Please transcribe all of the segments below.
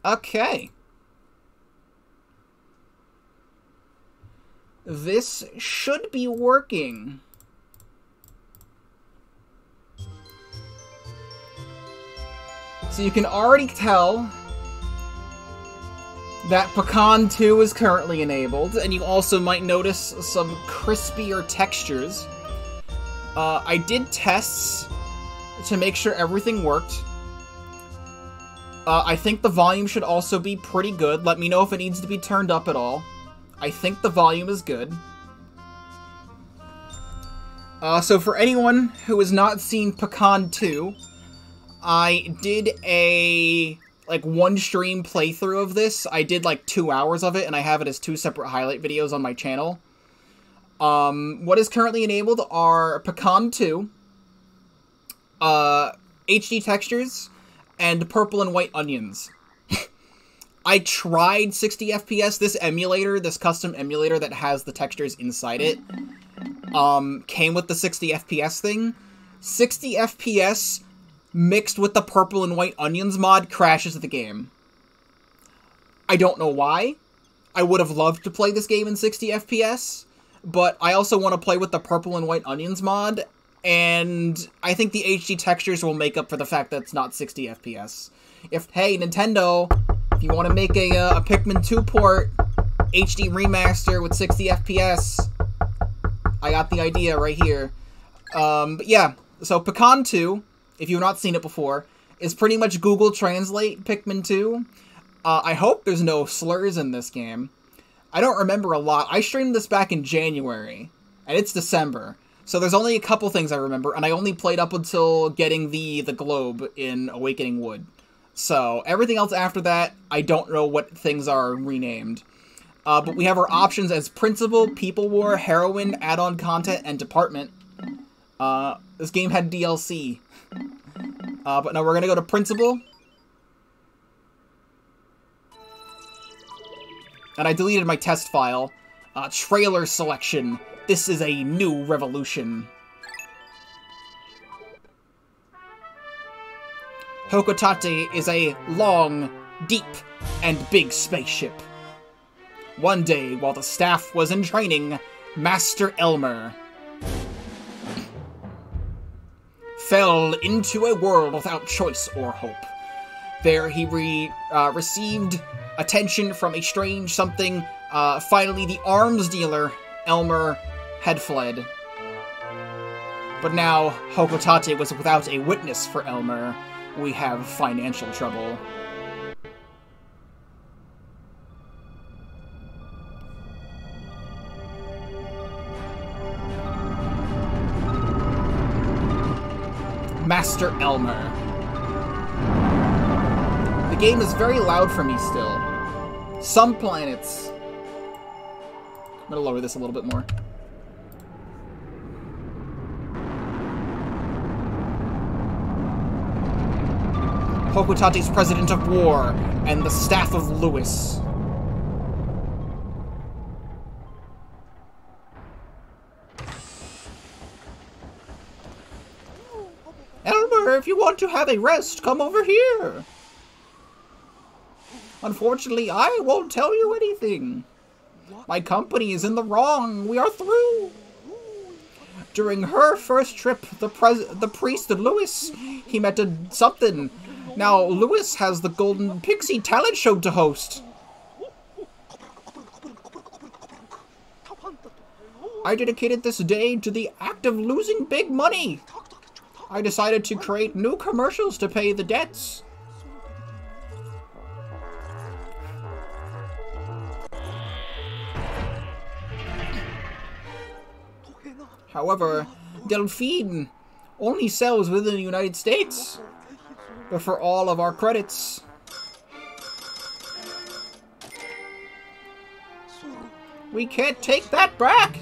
Okay. This should be working. So you can already tell that Pecan 2 is currently enabled, and you also might notice some crispier textures. I did tests to make sure everything worked. I think the volume should also be pretty good. Let me know if it needs to be turned up at all. I think the volume is good. So for anyone who has not seen Pecan 2, I did a one stream playthrough of this. I did 2 hours of it, and I have it as 2 separate highlight videos on my channel. What is currently enabled are Pecan 2, HD textures, and purple and white onions. I tried 60 FPS. This emulator, this custom emulator that has the textures inside it, came with the 60 FPS thing. 60 FPS mixed with the purple and white onions mod crashes the game. I don't know why. I would have loved to play this game in 60 FPS, but I also want to play with the purple and white onions mod, and I think the HD textures will make up for the fact that it's not 60 FPS. Hey, Nintendo, if you want to make a Pikmin 2 port, HD remaster with 60 FPS, I got the idea right here. But yeah, so Pecan 2, if you've not seen it before, is pretty much Google Translate Pikmin 2. I hope there's no slurs in this game. I don't remember a lot. I streamed this back in January, and it's December. So there's only a couple things I remember, and I only played up until getting the globe in Awakening Wood. So everything else after that, I don't know what things are renamed. But we have our options as Principal, People War, Heroine, Add-on Content, and Department. This game had DLC. But no, we're gonna go to Principal. And I deleted my test file. Trailer selection. This is a new revolution. Hokotate is a long, deep, and big spaceship. One day, while the staff was in training, Master Elmer fell into a world without choice or hope. There he received attention from a strange something. Finally, the arms dealer, Elmer, had fled. But now, Hokotate was without a witness for Elmer. We have financial trouble. Master Elmer. The game is very loud for me still. Some planets... I'm gonna lower this a little bit more. Hokotate's President of War, and the Staff of Lewis. Elmer, if you want to have a rest, come over here. Unfortunately, I won't tell you anything. My company is in the wrong. We are through. During her first trip, the priest Lewis, he met something. Now, Lewis has the Golden Pixie talent show to host. I dedicated this day to the act of losing big money. I decided to create new commercials to pay the debts. However, Delphine only sells within the United States. But for all of our credits, we can't take that back.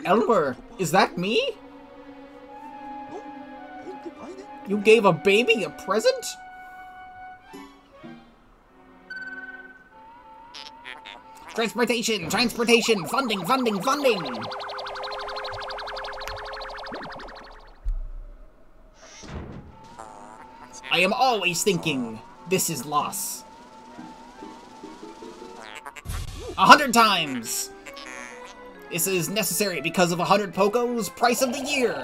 Elmer, is that me? You gave a baby a present? Transportation! Transportation! Funding! Funding! Funding! I am always thinking, this is loss. 100 times! This is necessary because of 100 Pokos, price of the year!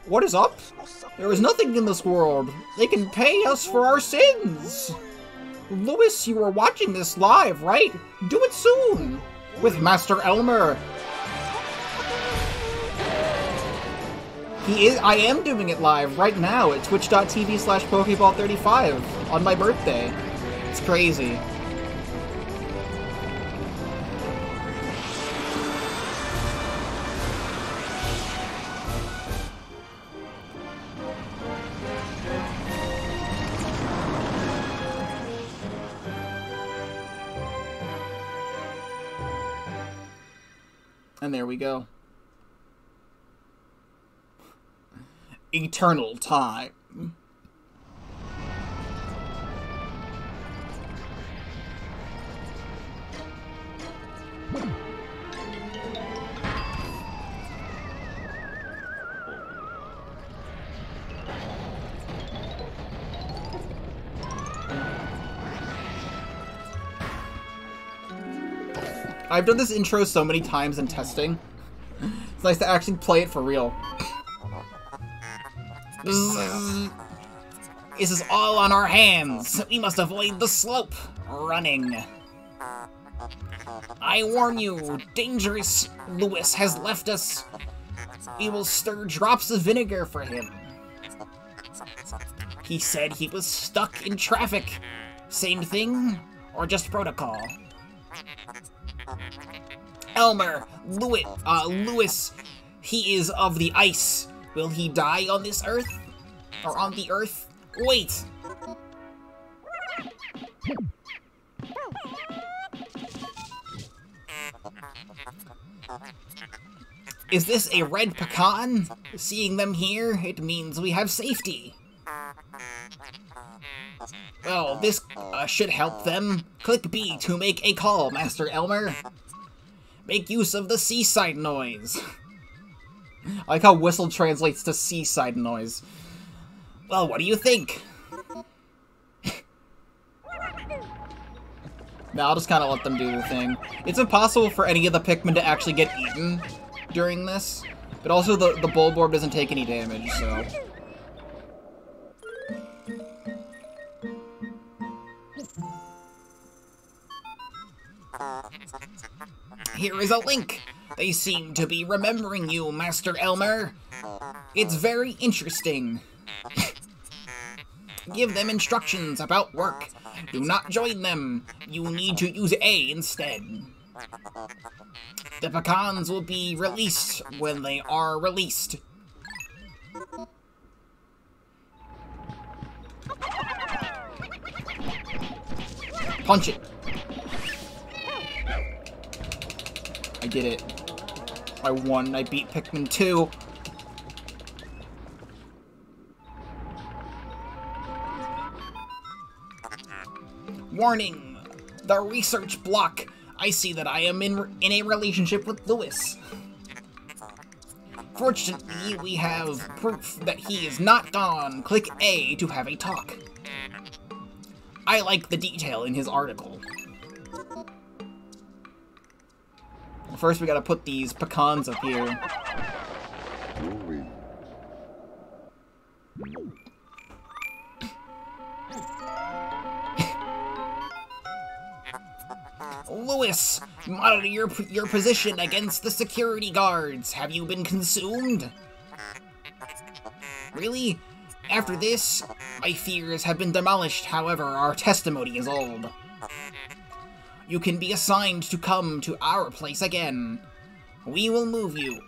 What is up? There is nothing in this world. They can pay us for our sins! Lewis, you are watching this live, right? Do it soon! With Master Elmer. I am doing it live right now at twitch.tv/Pokeball35 on my birthday. It's crazy. And there we go. Eternal time. I've done this intro so many times in testing. It's nice to actually play it for real. This is all on our hands. We must avoid the slope. Running. I warn you, dangerous. Lewis has left us. We will stir drops of vinegar for him. He said he was stuck in traffic. Same thing, or just protocol? Elmer, Lewis, he is of the ice. Will he die on this earth? Or on the earth? Wait! Is this a red pecan? Seeing them here, it means we have safety. Well, this should help them. Click B to make a call, Master Elmer. Make use of the seaside noise. I like how whistle translates to seaside noise. Well, what do you think? Now I'll just kind of let them do the thing. It's impossible for any of the Pikmin to actually get eaten during this, but also the Bulborb doesn't take any damage, so... Here is a link. They seem to be remembering you, Master Elmer. It's very interesting. Give them instructions about work. Do not join them. You need to use A instead. The pecans will be released when they are released. Punch it. I did it. I won. I beat Pikmin 2. Warning! The research block. I see that I am in a relationship with Lewis. Fortunately, we have proof that he is not gone. Click A to have a talk. I like the detail in his article. First, we gotta put these pecans up here. Lewis, monitor your position against the security guards. Have you been consumed? Really? After this, my fears have been demolished. However, our testimony is old. You can be assigned to come to our place again. We will move you.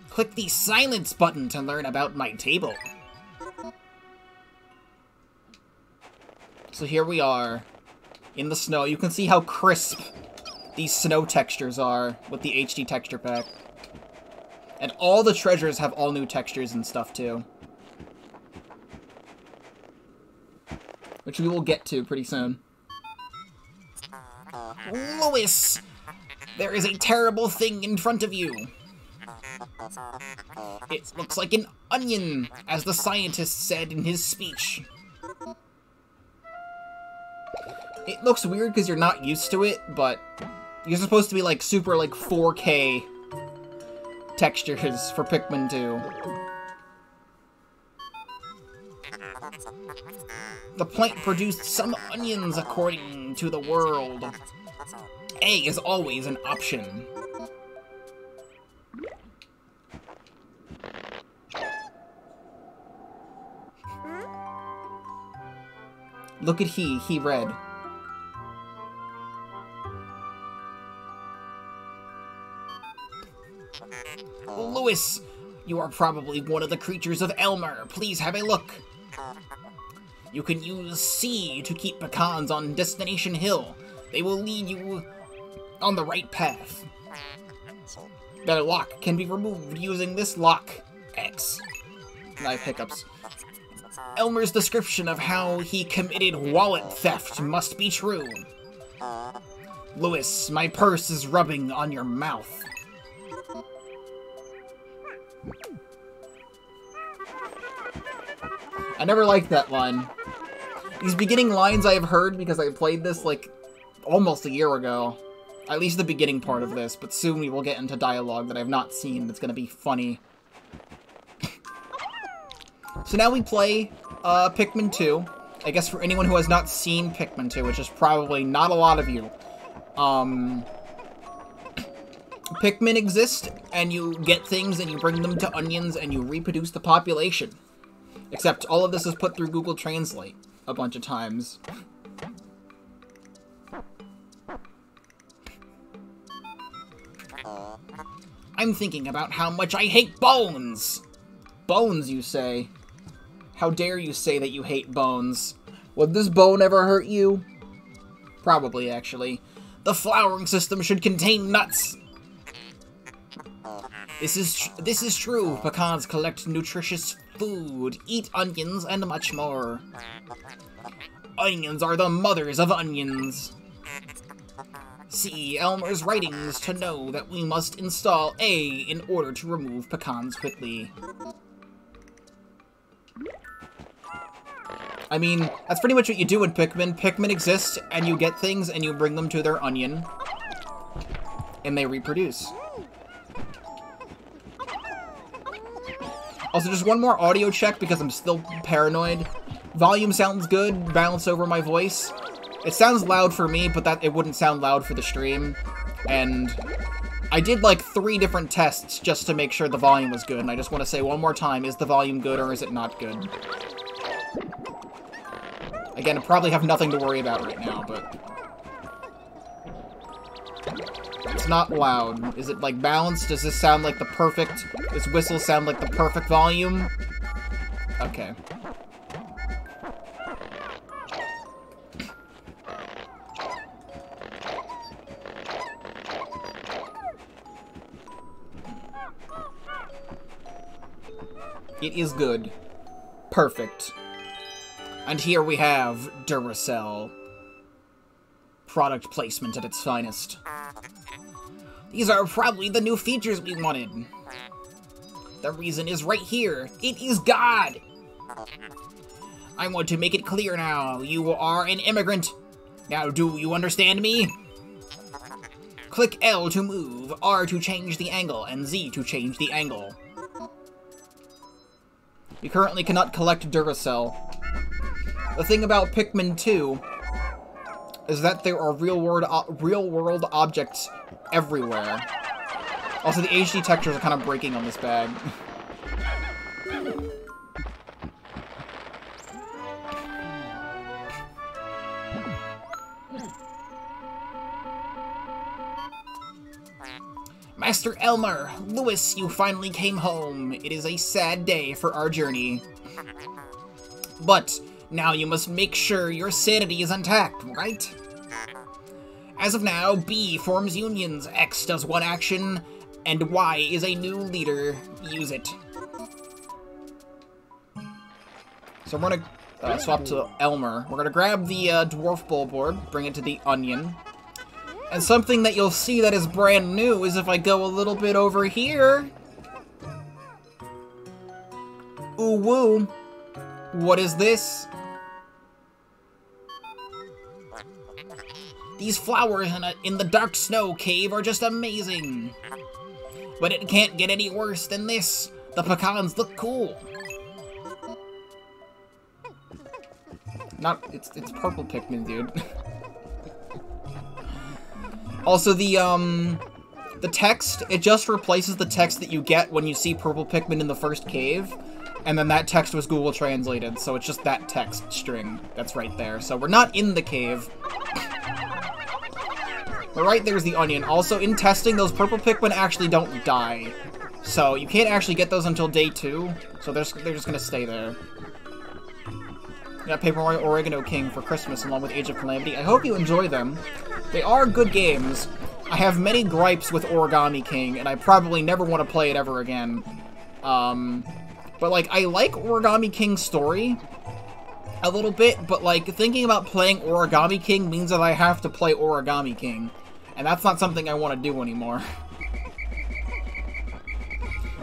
Click the silence button to learn about my table. So here we are, in the snow. You can see how crisp these snow textures are with the HD texture pack. And all the treasures have all new textures and stuff too. Which we will get to pretty soon. Lewis! There is a terrible thing in front of you. It looks like an onion, as the scientist said in his speech. It looks weird because you're not used to it, but you're supposed to be like super like 4K textures for Pikmin 2. The plant produced some onions according to the world. A is always an option. Look at he read. Lewis, you are probably one of the creatures of Elmer. Please have a look. You can use C to keep pecans on Destination Hill. They will lead you on the right path. The lock can be removed using this lock. X. Knife hiccups. Elmer's description of how he committed wallet theft must be true. Lewis, my purse is rubbing on your mouth. I never liked that line. These beginning lines I have heard because I played this, like, almost a year ago. At least the beginning part of this, but soon we will get into dialogue that I've not seen that's gonna be funny. So now we play, Pikmin 2. I guess for anyone who has not seen Pikmin 2, which is probably not a lot of you. Pikmin exist, and you get things, and you bring them to onions, and you reproduce the population. Except all of this is put through Google Translate a bunch of times. I'm thinking about how much I hate bones! Bones, you say? How dare you say that you hate bones? Would this bone ever hurt you? Probably, actually. The flowering system should contain nuts! This is true. Pecans collect nutritious food, eat onions, and much more. Onions are the mothers of onions. See Elmer's writings to know that we must install A in order to remove pecans quickly. I mean, that's pretty much what you do in Pikmin. Pikmin exist, and you get things, and you bring them to their onion. And they reproduce. Also, just one more audio check because I'm still paranoid. Volume sounds good, balance over my voice. It sounds loud for me, but it wouldn't sound loud for the stream. And I did like 3 different tests just to make sure the volume was good, and I just want to say one more time, is the volume good or is it not good? Again, I probably have nothing to worry about right now, but it's not loud. Is it, like, balanced? Does this sound like the perfect... This whistle sound like the perfect volume? Okay. It is good. Perfect. And here we have Duracell. Product placement at its finest. These are probably the new features we wanted. The reason is right here. It is God! I want to make it clear now. You are an immigrant. Now do you understand me? Click L to move, R to change the angle, and Z to change the angle. You currently cannot collect Duracell. The thing about Pikmin 2 is that there are real-world objects everywhere. Also, the HD textures are kind of breaking on this bag. Master Elmer, Lewis, you finally came home. It is a sad day for our journey. But now you must make sure your sanity is intact, right? As of now, B forms unions, X does one action, and Y is a new leader. Use it. So we're gonna swap to Elmer. We're gonna grab the dwarf bullboard, bring it to the onion. And something that you'll see that is brand new is if I go a little bit over here, Ooh woo. What is this? These flowers in the dark snow cave are just amazing. But it can't get any worse than this. The pecans look cool. It's purple Pikmin, dude. Also, the text, it just replaces the text that you get when you see purple Pikmin in the first cave, and then that text was Google translated, so it's just that text string that's right there. So we're not in the cave. But right there's the onion. Also, in testing, those purple Pikmin actually don't die. So you can't actually get those until day 2, so they're just gonna stay there. Got Paper Mario Oregano King for Christmas along with Age of Calamity. I hope you enjoy them. They are good games. I have many gripes with Origami King, and I probably never want to play it ever again. But, like, I like Origami King's story a little bit, but, like, thinking about playing Origami King means that I have to play Origami King, and that's not something I want to do anymore.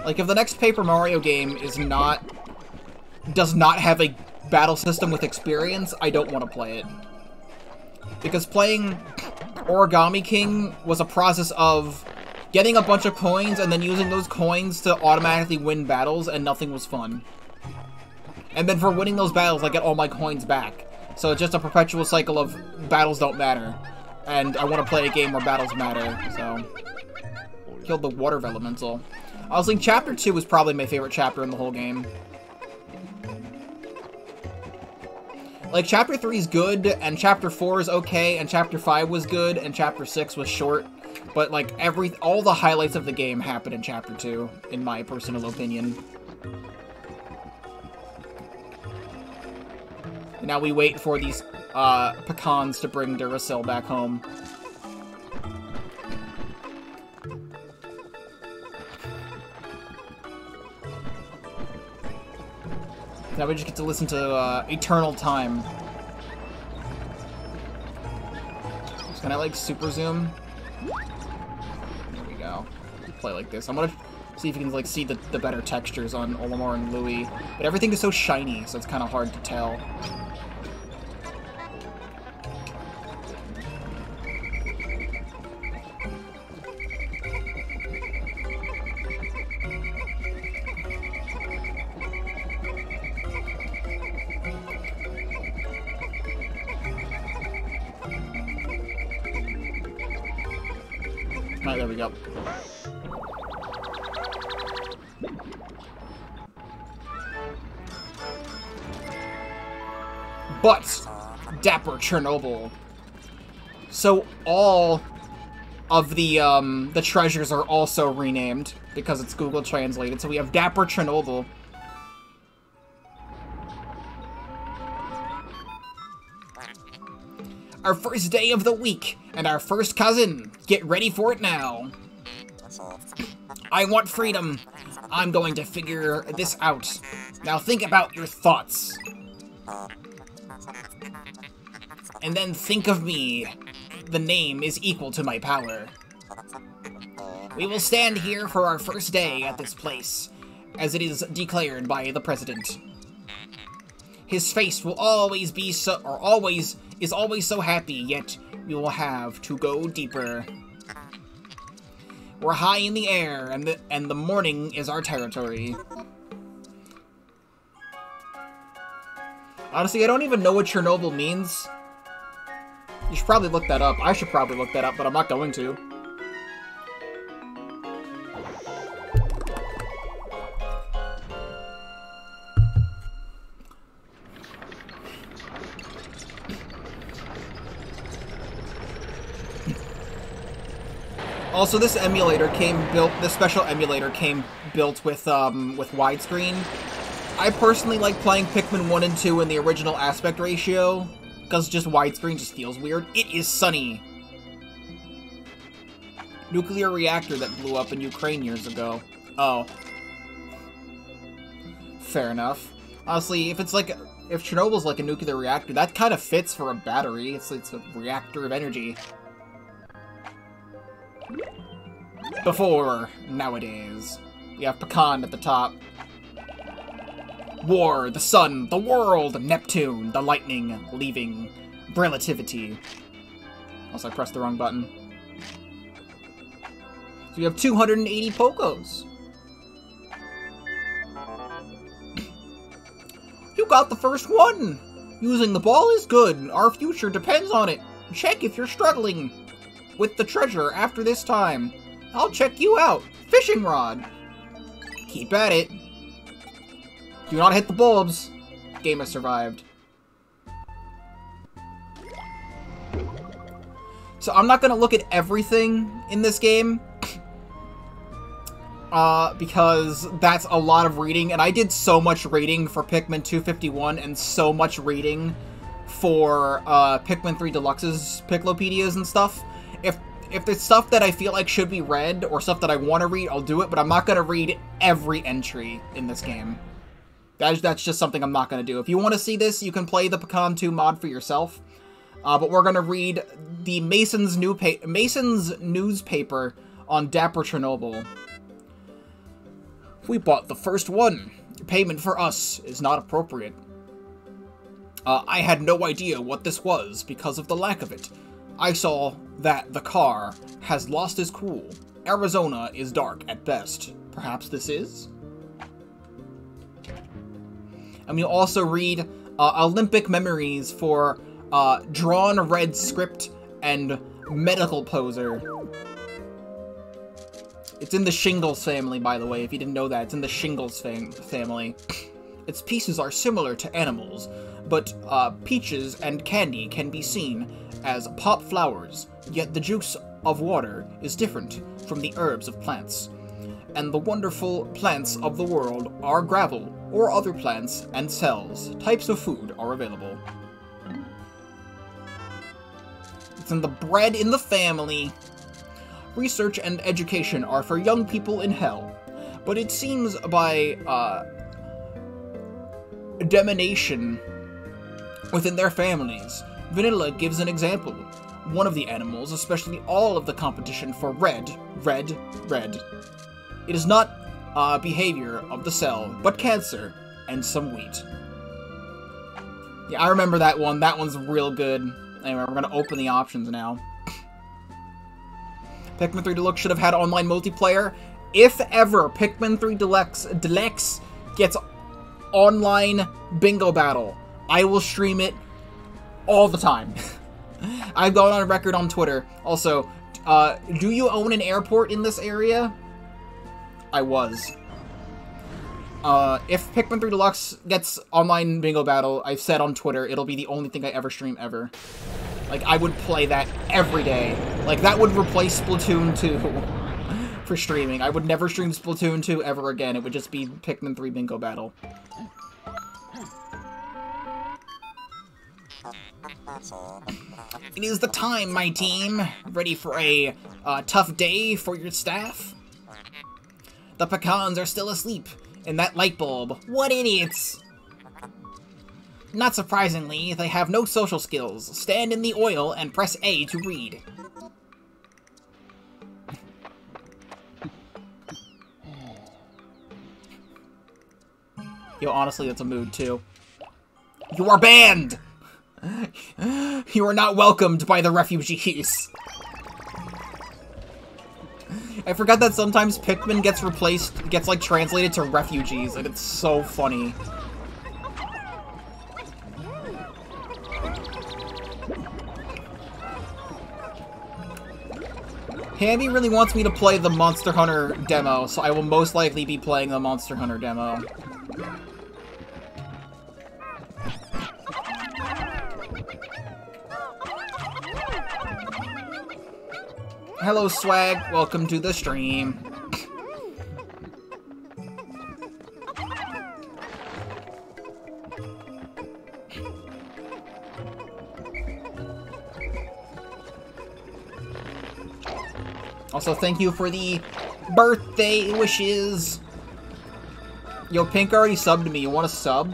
Like, if the next Paper Mario game does not have a battle system with experience, I don't want to play it. Because playing Origami King was a process of getting a bunch of coins and then using those coins to automatically win battles, and nothing was fun. And then for winning those battles, I get all my coins back. So it's just a perpetual cycle of battles don't matter. And I want to play a game where battles matter, so... Killed the water elemental. Honestly, Chapter 2 was probably my favorite chapter in the whole game. Like, Chapter 3 is good, and Chapter 4 is okay, and Chapter 5 was good, and Chapter 6 was short. But, like, all the highlights of the game happen in Chapter 2, in my personal opinion. And now we wait for these, pecans to bring Duracell back home. Now we just get to listen to, Eternal Time. So can I, like, super zoom? There we go. Play like this. I'm gonna see if you can, like, see the better textures on Olimar and Louie. But everything is so shiny, so it's kind of hard to tell. Alright, there we go. But, Dapper Chernobyl. So all of the treasures are also renamed because it's Google translated. So we have Dapper Chernobyl. Our first day of the week, and our first cousin. Get ready for it now. I want freedom. I'm going to figure this out. Now think about your thoughts. And then think of me. The name is equal to my power. We will stand here for our first day at this place, as it is declared by the president. His face will always be is always so happy, yet we will have to go deeper. We're high in the air, and the morning is our territory. Honestly, I don't even know what Chernobyl means. You should probably look that up. I should probably look that up, but I'm not going to. Also, this special emulator came built with widescreen. I personally like playing Pikmin 1 and 2 in the original aspect ratio, because just widescreen just feels weird. It is sunny. Nuclear reactor that blew up in Ukraine years ago. Oh. Fair enough. Honestly, if Chernobyl's like a nuclear reactor, that kind of fits for a battery. It's a reactor of energy. Before nowadays. We have Pecan at the top. War, the sun, the world, Neptune, the lightning, leaving, relativity. Also, I pressed the wrong button. So you have 280 Pokos. You got the first one! Using the ball is good. Our future depends on it. Check if you're struggling with the treasure after this time. I'll check you out. Fishing rod. Keep at it. Do not hit the bulbs. Game has survived. So I'm not going to look at everything in this game. Because that's a lot of reading, and I did so much reading for Pikmin 251 and so much reading for Pikmin 3 Deluxe's Piclopedias and stuff. If there's stuff that I feel like should be read, or stuff that I want to read, I'll do it, but I'm not going to read every entry in this game. That's just something I'm not going to do. If you want to see this, you can play the Pecan 2 mod for yourself. But we're going to read the Mason's newspaper on Dapper Chernobyl. We bought the first one. Payment for us is not appropriate. I had no idea what this was because of the lack of it. I saw that the car has lost its cool. Arizona is dark at best. Perhaps this is? And we also read Olympic memories for Drawn Red Script and Medical Poser. It's in the Shingles family, by the way, if you didn't know that. It's in the Shingles family. Its pieces are similar to animals, but peaches and candy can be seen as pop flowers, yet the juice of water is different from the herbs of plants. And the wonderful plants of the world are gravel, or other plants and cells. Types of food are available. It's in the bread in the family. Research and education are for young people in hell, but it seems by domination within their families. Vanilla gives an example. One of the animals, especially all of the competition for red. It is not behavior of the cell, but cancer and some wheat. Yeah, I remember that one. That one's real good. Anyway, we're gonna open the options now. Pikmin 3 Deluxe should have had online multiplayer. If ever Pikmin 3 Deluxe gets online bingo battle, I will stream it all the time. I've gone on record on Twitter. Also, do you own an airport in this area? I was. If Pikmin 3 Deluxe gets online bingo battle, I've said on Twitter, it'll be the only thing I ever stream ever. Like, I would play that every day. Like, that would replace Splatoon 2 for streaming. I would never stream Splatoon 2 ever again. It would just be Pikmin 3 bingo battle. It is the time, my team. Ready for a tough day for your staff? The pecans are still asleep in that light bulb. What idiots! Not surprisingly, they have no social skills. Stand in the oil and press A to read. Yo, honestly, that's a mood, too. You are banned! You are not welcomed by the refugees. I forgot that sometimes Pikmin gets like translated to refugees, and it's so funny. Hammy really wants me to play the Monster Hunter demo, so I will most likely be playing the Monster Hunter demo. Hello, Swag. Welcome to the stream. Also, thank you for the birthday wishes. Yo, Pink already subbed to me. You want to sub?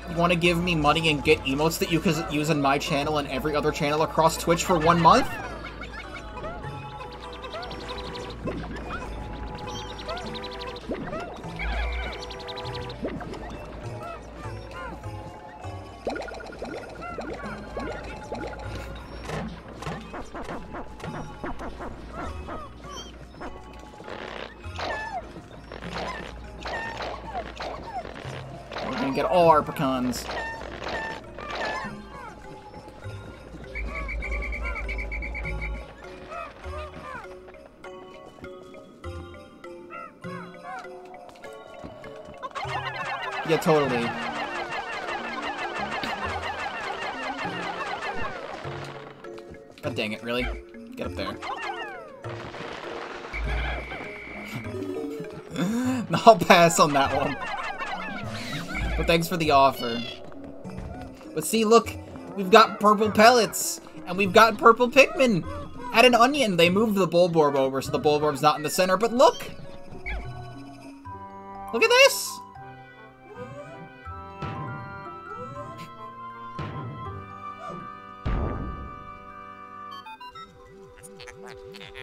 You want to give me money and get emotes that you can use in my channel and every other channel across Twitch for 1 month? We're gonna get all our pecans. Yeah, totally. God dang it, really? Get up there. No, I'll pass on that one. But thanks for the offer. But see, look, we've got purple pellets, and we've got purple Pikmin. Add an onion. They moved the Bulborb over, so the Bulborb's not in the center, but look! Look at this!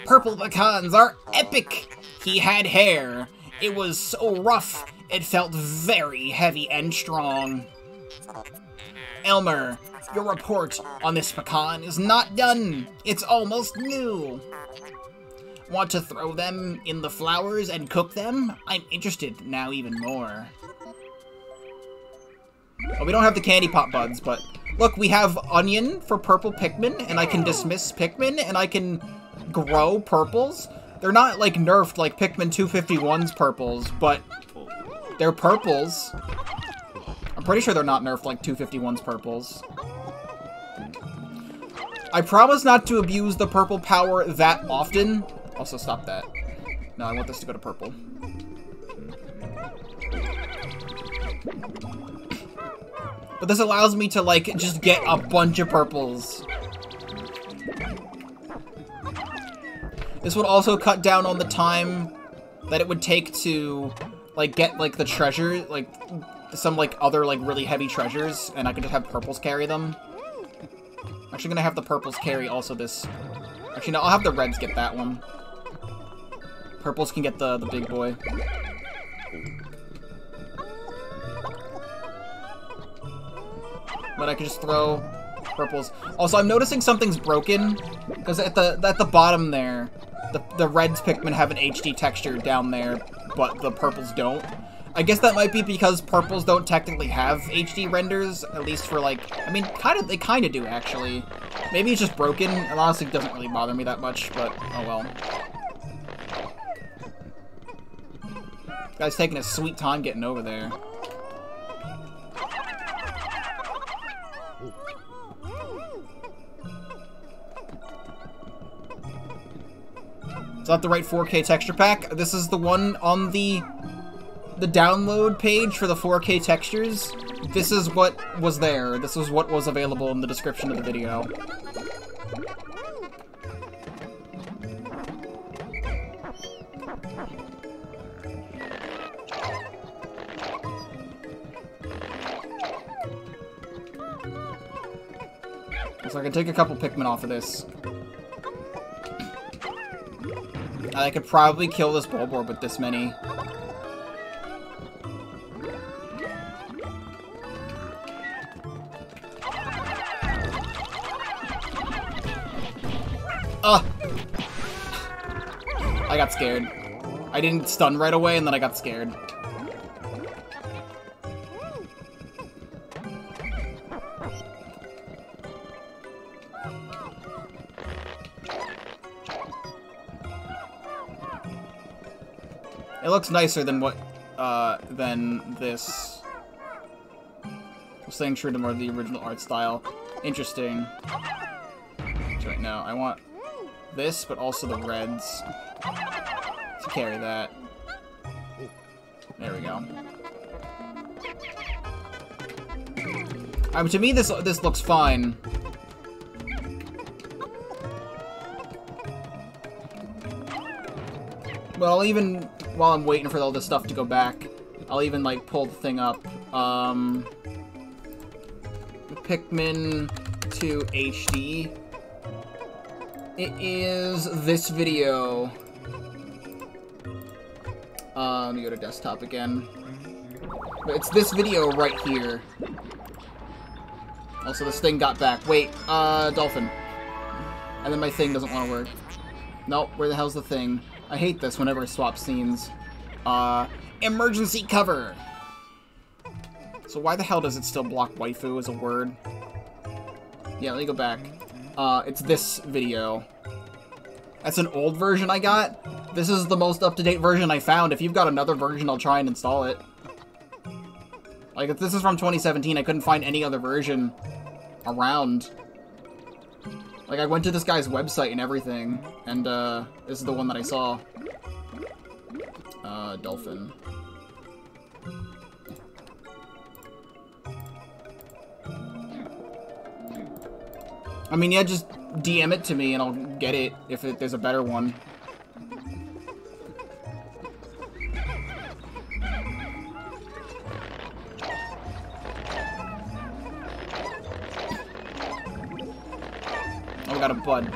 Purple pecans are epic! He had hair. It was so rough, it felt very heavy and strong. Elmer, your report on this pecan is not done. It's almost new. Want to throw them in the flowers and cook them? I'm interested now even more. Well, we don't have the candy pop buds, but look, we have onion for purple Pikmin, and I can dismiss Pikmin, and I can grow purples. They're not, like, nerfed like Pikmin 251's purples, but they're purples. I'm pretty sure they're not nerfed like 251's purples. I promise not to abuse the purple power that often. Also, stop that. No, I want this to go to purple. But this allows me to, like, just get a bunch of purples. This would also cut down on the time that it would take to, like, get, like, the treasure, like, some, like, other, like, really heavy treasures, and I could just have purples carry them. I'm actually gonna have the purples carry also this. Actually, no, I'll have the reds get that one. Purples can get the big boy. But I can just throw purples. Also, I'm noticing something's broken, because at the bottom there, the reds Pikmin have an HD texture down there, but the purples don't. I guess that might be because purples don't technically have HD renders, at least for, like, I mean, they kind of do, actually. Maybe it's just broken, and honestly it doesn't really bother me that much, but oh well. This guy's taking a sweet time getting over there. Is that the right 4K texture pack? This is the one on the download page for the 4K textures. This is what was there. This is what was available in the description of the video. So I can take a couple Pikmin off of this. I could probably kill this Bulborb with this many. I got scared. I didn't stun right away, and then I got scared. It looks nicer than what, than this. Staying true to more of the original art style. Interesting. So right now, I want this, but also the reds. To carry that. There we go. To me, this looks fine. Well, even while I'm waiting for all this stuff to go back, I'll even, like, pull the thing up. Pikmin 2 HD. It is this video. Let me go to desktop again. But it's this video right here. Also, this thing got back. Wait, dolphin. And then my thing doesn't want to work. Nope, where the hell's the thing? I hate this whenever I swap scenes. Emergency cover! So why the hell does it still block waifu as a word? Yeah, let me go back. It's this video. That's an old version I got. This is the most up-to-date version I found. If you've got another version, I'll try and install it. Like, if this is from 2017, I couldn't find any other version around. Like, I went to this guy's website and everything, and, this is the one that I saw. Dolphin. I mean, yeah, just DM it to me and I'll get it if there's a better one. Oh, we got a bud.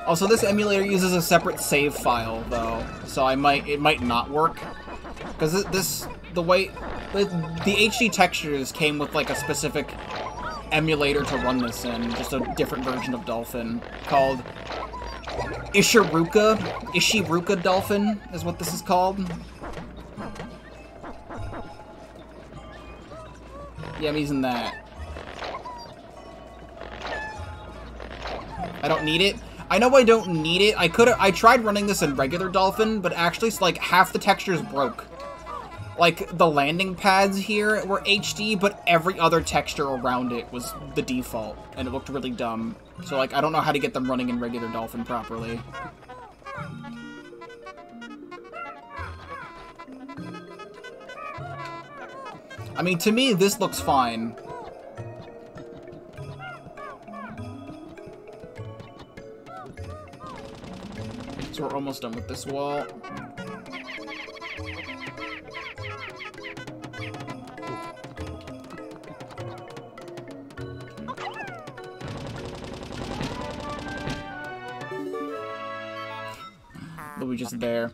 Also, this emulator uses a separate save file, though, so it might not work. Because the HD textures came with, like, a specific emulator to run this in, just a different version of Dolphin, called Ishiruka Dolphin is what this is called. Yeah, I'm using that. I don't need it. I know I don't need it. I tried running this in regular Dolphin, but actually, like, half the textures broke. Like, the landing pads here were HD, but every other texture around it was the default, and it looked really dumb. So, like, I don't know how to get them running in regular Dolphin properly. I mean, to me, this looks fine. So we're almost done with this wall. Luigi's there.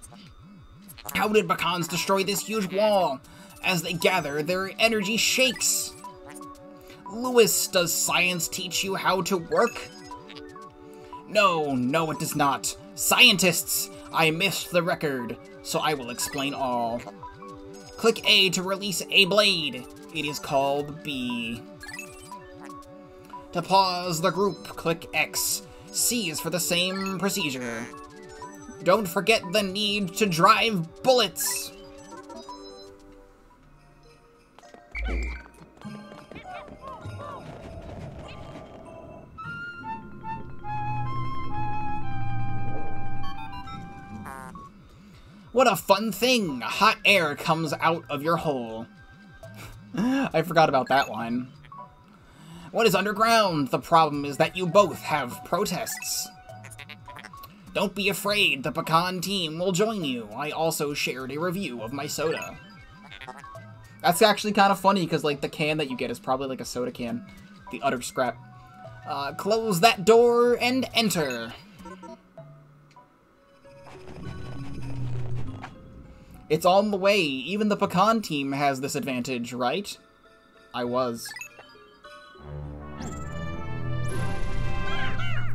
How did Pecans destroy this huge wall? As they gather, their energy shakes. Lewis, does science teach you how to work? No, no it does not. Scientists! I missed the record, so I will explain all. Click A to release a blade. It is called B. To pause the group, click X. C is for the same procedure. Don't forget the need to drive bullets! What a fun thing! Hot air comes out of your hole. I forgot about that line. What is underground? The problem is that you both have protests. Don't be afraid, the Pecan team will join you. I also shared a review of my soda. That's actually kind of funny, because, like, the can that you get is probably, like, a soda can. The utter scrap. Close that door and enter. It's on the way. Even the Pecan team has this advantage, right? I was.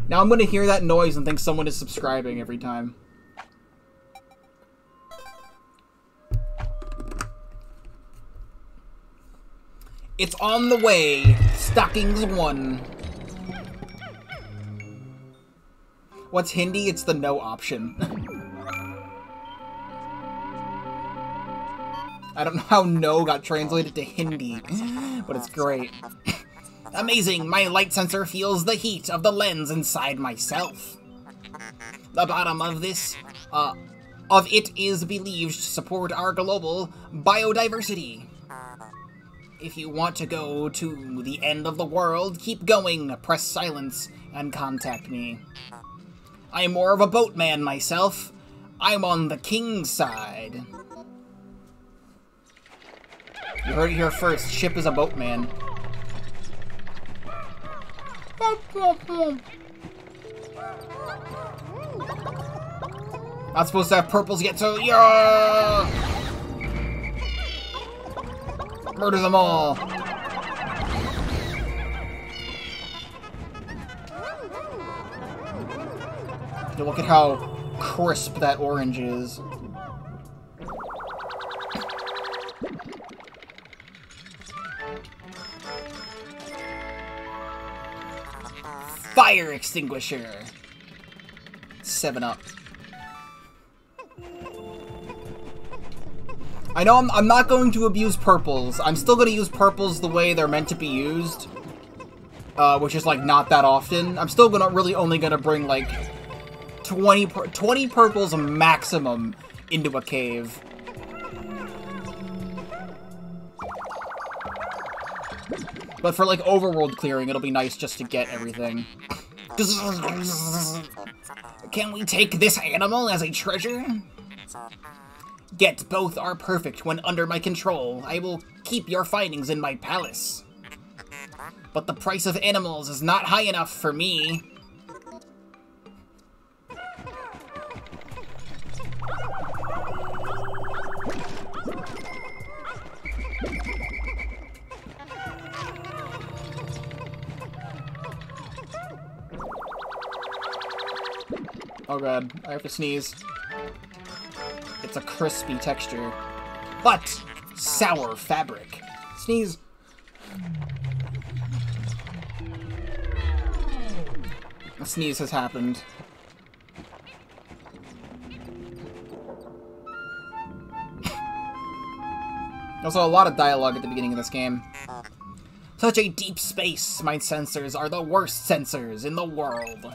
Now I'm gonna hear that noise and think someone is subscribing every time. It's on the way. Stockings 1. What's Hindi? It's the no option. I don't know how no got translated to Hindi, but it's great. Amazing, my light sensor feels the heat of the lens inside myself. The bottom of this, of it is believed to support our global biodiversity. If you want to go to the end of the world, keep going, press silence, and contact me. I'm more of a boatman myself. I'm on the king's side. You heard it here first, Ship is a boatman. Not supposed to have purples yet, so yeah! Murder them all. Yeah, look at how crisp that orange is. Fire extinguisher. 7-Up. I know I'm not going to abuse purples. I'm still going to use purples the way they're meant to be used. Which is, like, not that often. I'm still really only gonna bring, like, 20 purples maximum into a cave. But for, like, overworld clearing, it'll be nice just to get everything. Can we take this animal as a treasure? Get both are perfect when under my control. I will keep your findings in my palace. But the price of animals is not high enough for me. Oh god, I have to sneeze. It's a crispy texture. But sour fabric. Sneeze. A sneeze has happened. Also, a lot of dialogue at the beginning of this game. Such a deep space. My sensors are the worst sensors in the world.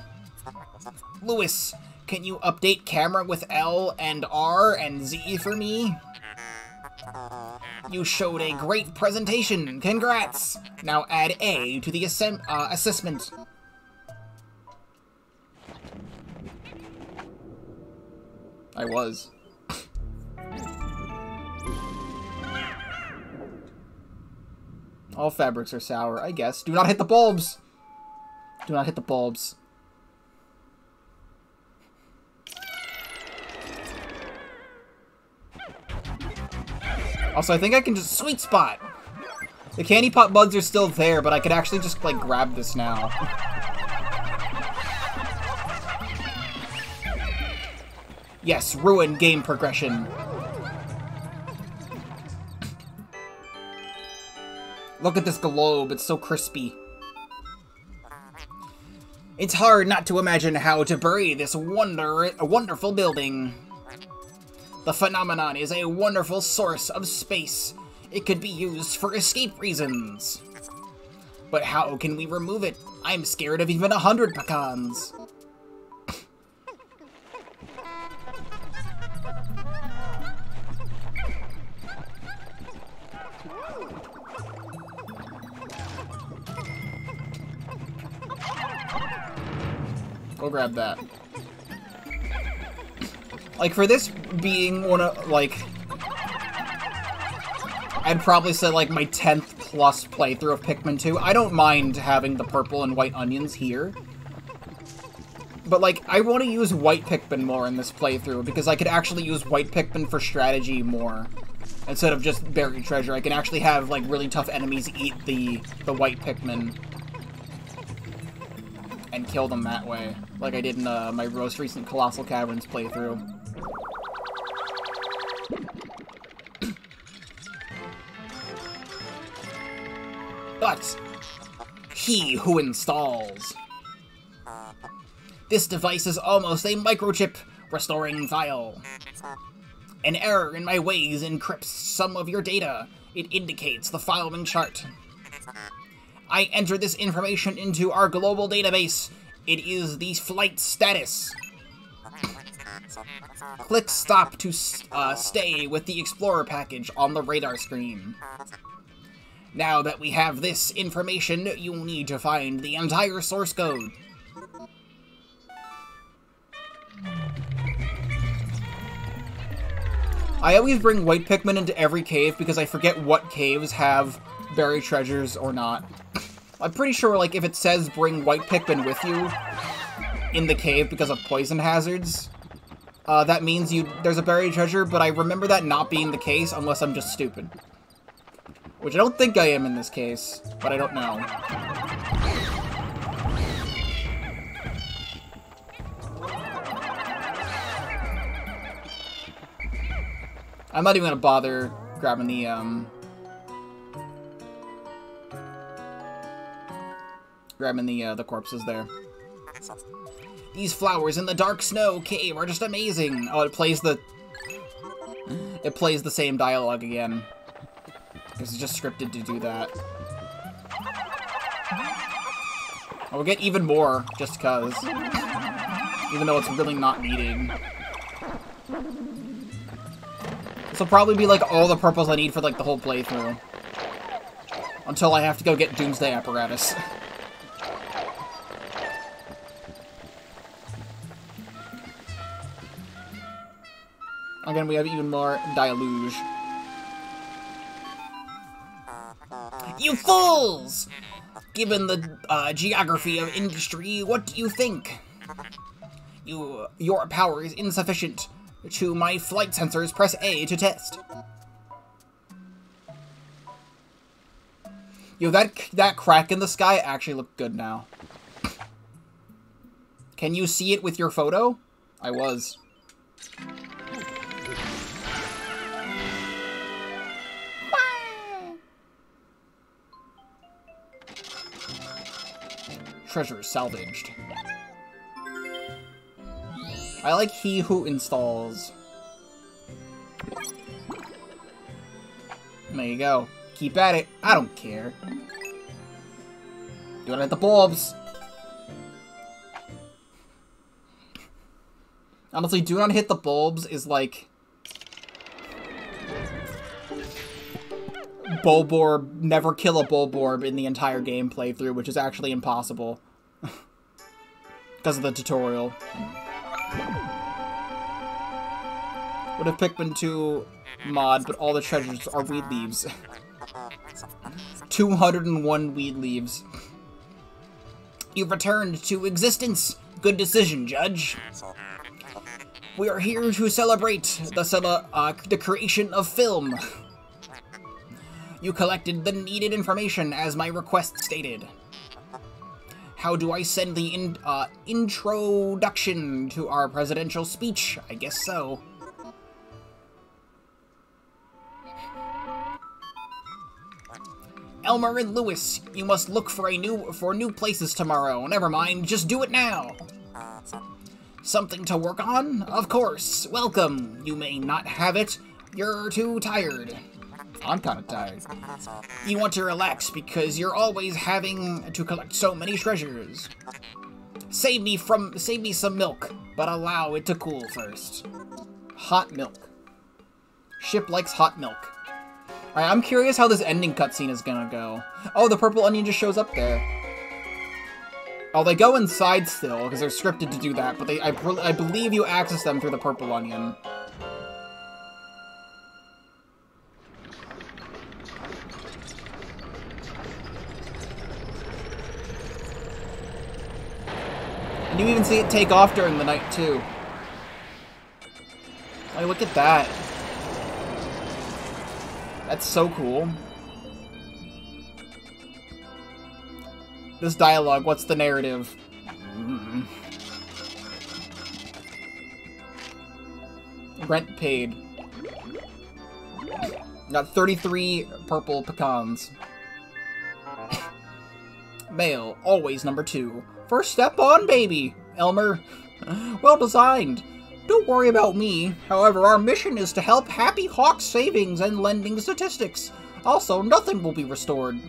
Lewis, can you update camera with L and R and Z for me? You showed a great presentation. Congrats! Now add A to the assessment. I was. All fabrics are sour, I guess. Do not hit the bulbs! Do not hit the bulbs. Also, I think I can just... Sweet spot! The candy pot bugs are still there, but I could actually just, like, grab this now. Yes, ruin game progression. Look at this globe, it's so crispy. It's hard not to imagine how to bury this wonderful building. The phenomenon is a wonderful source of space. It could be used for escape reasons. But how can we remove it? I'm scared of even 100 pecans. Go grab that. Like, for this being one of, like... I'd probably say, like, my 10th plus playthrough of Pikmin 2. I don't mind having the purple and white onions here. But, like, I want to use white Pikmin more in this playthrough, because I could actually use white Pikmin for strategy more. Instead of just buried treasure. I can actually have, like, really tough enemies eat the white Pikmin. And kill them that way. Like I did in my most recent Colossal Caverns playthrough. But he who installs. This device is almost a microchip restoring file. An error in my ways encrypts some of your data. It indicates the following chart. I enter this information into our global database. It is the flight status. Click stop to stay with the Explorer package on the radar screen. Now that we have this information, you need to find the entire source code. I always bring white Pikmin into every cave because I forget what caves have buried treasures or not. I'm pretty sure, like, if it says bring white Pikmin with you in the cave because of poison hazards, that means there's a buried treasure, but I remember that not being the case unless I'm just stupid. Which I don't think I am in this case, but I don't know. I'm not even gonna bother grabbing the corpses there. These flowers in the dark snow cave are just amazing. Oh, it plays the same dialogue again. This is just scripted to do that. We'll get even more just cause, even though it's really not needed. This will probably be like all the purples I need for like the whole playthrough. Until I have to go get Doomsday Apparatus. Again, we have even more Deluge. You fools! Given the geography of industry, what do you think? Your power is insufficient. To my flight sensors, press A to test. Yo, that crack in the sky actually looked good now. Can you see it with your photo? I was. Treasure salvaged. I like he who installs. There you go. Keep at it. I don't care. Do it at the bulbs. Honestly, do not hit the bulbs is like Bulborb, never kill a Bulborb in the entire game playthrough, which is actually impossible. Because of the tutorial. Would have Pikmin 2 mod, but all the treasures are weed leaves. 201 weed leaves. You've returned to existence. Good decision, Judge. We are here to celebrate the creation of film. You collected the needed information as my request stated. How do I send the introduction to our presidential speech? I guess so. Elmer and Lewis, you must look for new places tomorrow. Never mind, just do it now. Something to work on? Of course. Welcome. You may not have it. You're too tired. I'm kind of tired. You want to relax because you're always having to collect so many treasures. Save me some milk, but allow it to cool first. Hot milk. Ship likes hot milk. Alright, I'm curious how this ending cutscene is gonna go. Oh, the purple onion just shows up there. Oh, they go inside still, because they're scripted to do that, but I believe you access them through the purple onion. And you even see it take off during the night, too. Like, look at that. That's so cool. This dialogue, what's the narrative? Rent paid. Got 33 purple pecans. Mail, always number 2. First step on, baby! Elmer. Well designed. Don't worry about me. However, our mission is to help Happy Hawk's savings and lending statistics. Also, nothing will be restored.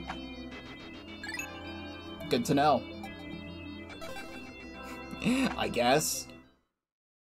Good to know. I guess.